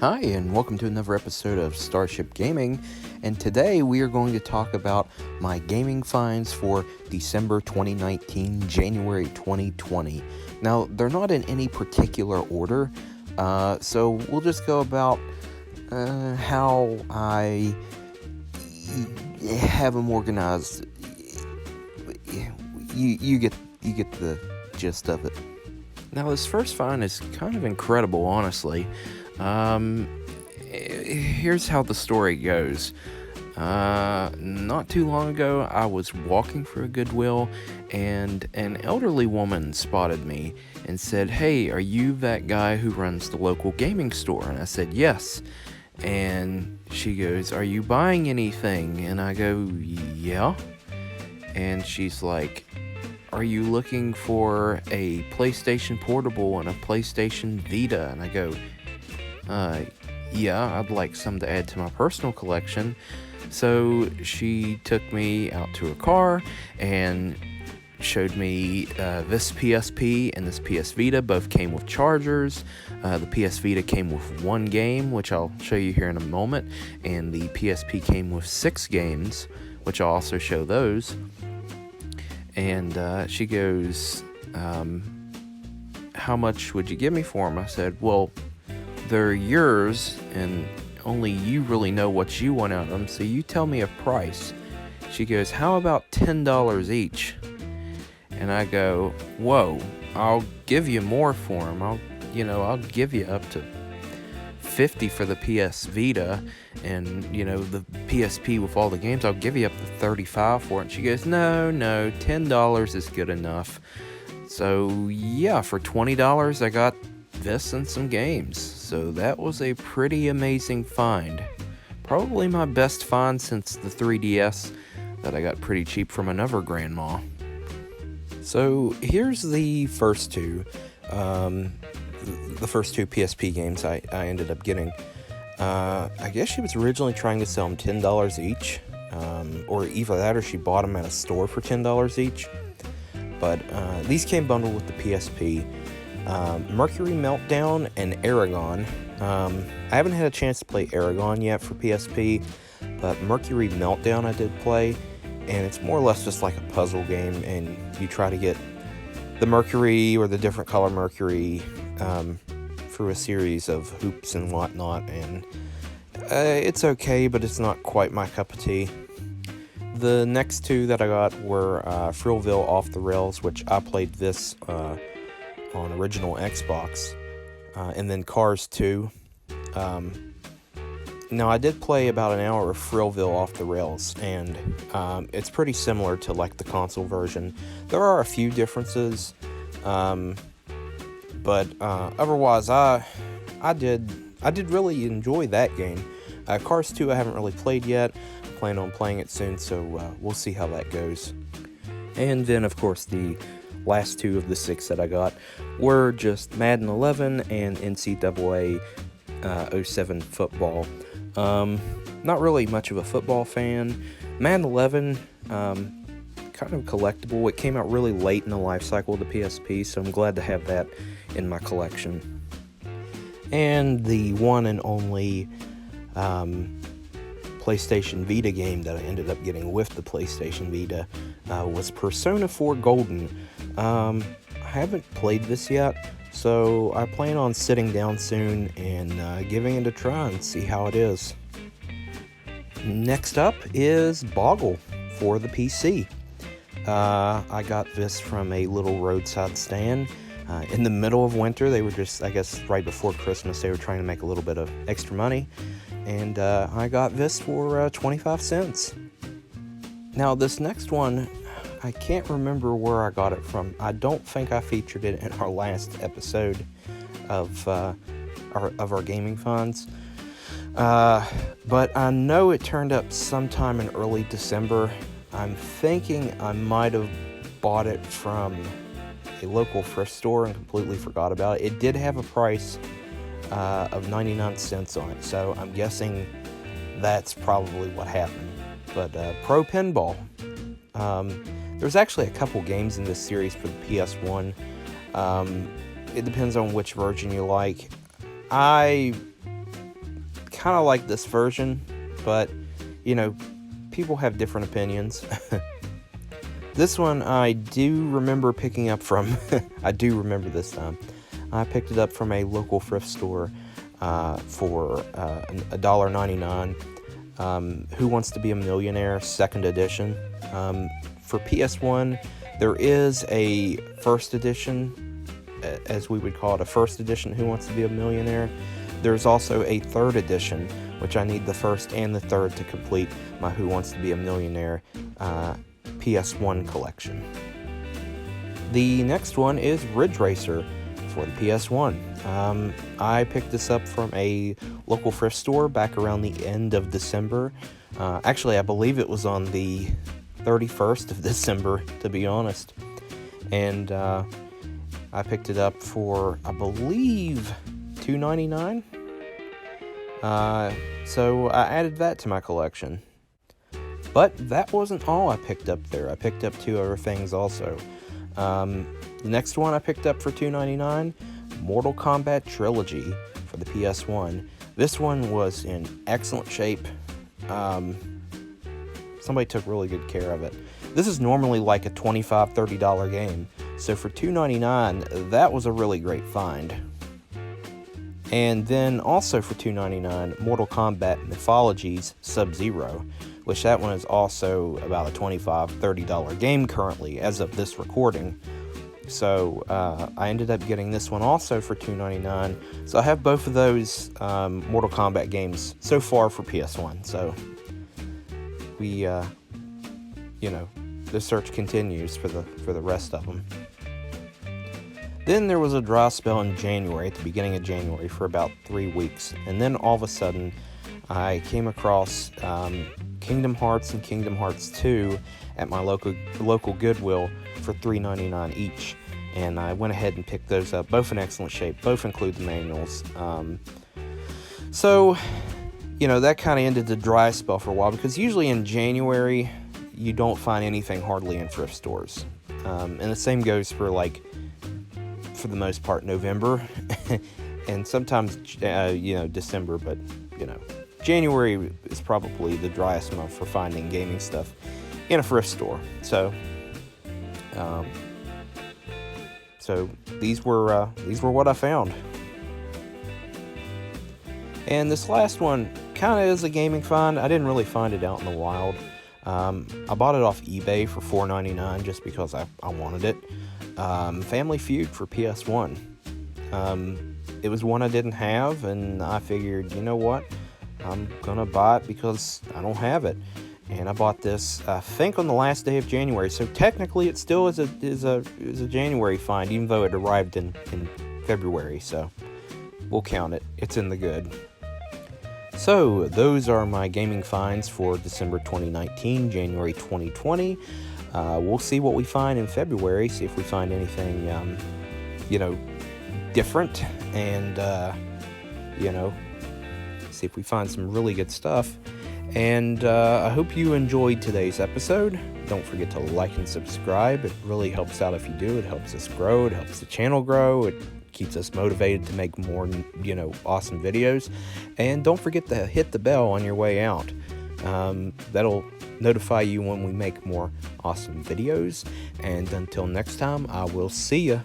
Hi, and welcome to another episode of Starship Gaming, and today we are going to talk about my gaming finds for December 2019, January 2020. Now, they're not in any particular order, so we'll just go about how I have them organized. You get the gist of it. Now, this first find is kind of incredible, honestly. Here's how the story goes. Not too long ago, I was walking through a Goodwill, and an elderly woman spotted me and said, "Hey, are you that guy who runs the local gaming store?" And I said, "Yes." And she goes, "Are you buying anything?" And I go, "Yeah." And she's like, "Are you looking for a PlayStation Portable and a PlayStation Vita?" And I go, yeah, I'd like some to add to my personal collection." So she took me out to her car and showed me this PSP and this PS Vita. Both came with chargers. The PS Vita came with one game, which I'll show you here in a moment, and the PSP came with 6 games, which I'll also show those. And she goes, "How much would you give me for them?" I said, "Well, they're yours, and only you really know what you want out of them, so you tell me a price." She goes, "How about $10 each?" And I go, "Whoa, I'll give you more for them. I'll give you up to $50 for the PS Vita, and, the PSP with all the games, I'll give you up to $35 for it." And she goes, No, $10 is good enough." So, yeah, for $20, I got this and some games. So that was a pretty amazing find. Probably my best find since the 3DS that I got pretty cheap from another grandma. So here's the first two. The first two PSP games I ended up getting. I guess she was originally trying to sell them $10 each. Or either that or she bought them at a store for $10 each. But these came bundled with the PSP. Mercury Meltdown and Aragon. I haven't had a chance to play Aragon yet for PSP, but Mercury Meltdown I did play, and it's more or less just like a puzzle game, and you try to get the Mercury or the different color Mercury through a series of hoops and whatnot, and it's okay, but it's not quite my cup of tea. The next two that I got were Thrillville Off the Rails, which I played this on original Xbox, and then Cars 2. Now, I did play about an hour of Thrillville Off the Rails, and it's pretty similar to like the console version. There are a few differences, but otherwise, I did really enjoy that game. Cars 2 I haven't really played yet. I plan on playing it soon, so we'll see how that goes. And then, of course, the last two of the 6 that I got were just Madden 11 and NCAA 07 football. Not really much of a football fan. Madden 11, kind of collectible. It came out really late in the life cycle of the PSP, so I'm glad to have that in my collection. And the one and only PlayStation Vita game that I ended up getting with the PlayStation Vita was Persona 4 Golden. I haven't played this yet, so I plan on sitting down soon and giving it a try and see how it is. Next up is Boggle for the PC. I got this from a little roadside stand. In the middle of winter, they were just, I guess, right before Christmas, they were trying to make a little bit of extra money. And I got this for 25 cents. Now, this next one, I can't remember where I got it from. I don't think I featured it in our last episode of our gaming finds. But I know it turned up sometime in early December. I'm thinking I might have bought it from a local thrift store and completely forgot about it. It did have a price of 99 cents on it, so I'm guessing that's probably what happened. But Pro Pinball. There's actually a couple games in this series for the PS1. It depends on which version you like. I kind of like this version, but, you know, people have different opinions. This one I do remember picking up from, I do remember this time. I picked it up from a local thrift store for $1.99. Who Wants to Be a Millionaire, 2nd edition. For PS1, there is a first edition, as we would call it, a first edition Who Wants to Be a Millionaire. There's also a 3rd edition, which I need the 1st and the 3rd to complete my Who Wants to Be a Millionaire PS1 collection. The next one is Ridge Racer for the PS1. I picked this up from a local thrift store back around the end of December. Actually, I believe it was on the 31st of December, to be honest. And I picked it up for, I believe, $2.99. So I added that to my collection. But that wasn't all I picked up there. I picked up 2 other things also. The next one I picked up for $2.99, Mortal Kombat Trilogy for the PS1. This one was in excellent shape. Somebody took really good care of it. This is normally like a $25, $30 game. So for $2.99, that was a really great find. And then also for $2.99, Mortal Kombat Mythologies Sub-Zero, which that one is also about a $25, $30 game currently as of this recording. So I ended up getting this one also for $2.99. So I have both of those Mortal Kombat games so far for PS1. So we, the search continues for the rest of them. Then there was a dry spell in January, at the beginning of January, for about 3 weeks. And then all of a sudden, I came across Kingdom Hearts and Kingdom Hearts 2 at my local Goodwill for $3.99 each. And I went ahead and picked those up, both in excellent shape, both include the manuals. So, that kind of ended the dry spell for a while, because usually in January, you don't find anything hardly in thrift stores. And the same goes for, for the most part, November, and sometimes, December, but, January is probably the driest month for finding gaming stuff in a thrift store. So these were what I found. And this last one kind of is a gaming find. I didn't really find it out in the wild. I bought it off eBay for $4.99 just because I wanted it. Family Feud for PS1. It was one I didn't have, and I figured, you know what? I'm gonna buy it because I don't have it. And I bought this, I think, on the last day of January. So technically, it still is a January find, even though it arrived in February. So we'll count it. It's in the good. So those are my gaming finds for December 2019, January 2020. We'll see what we find in February. See if we find anything, different, and see if we find some really good stuff. And I hope you enjoyed today's episode. Don't forget to like and subscribe. It really helps out if you do. It helps us grow. It helps the channel grow. It keeps us motivated to make more, awesome videos. And don't forget to hit the bell on your way out. That'll notify you when we make more awesome videos. And until next time, I will see ya.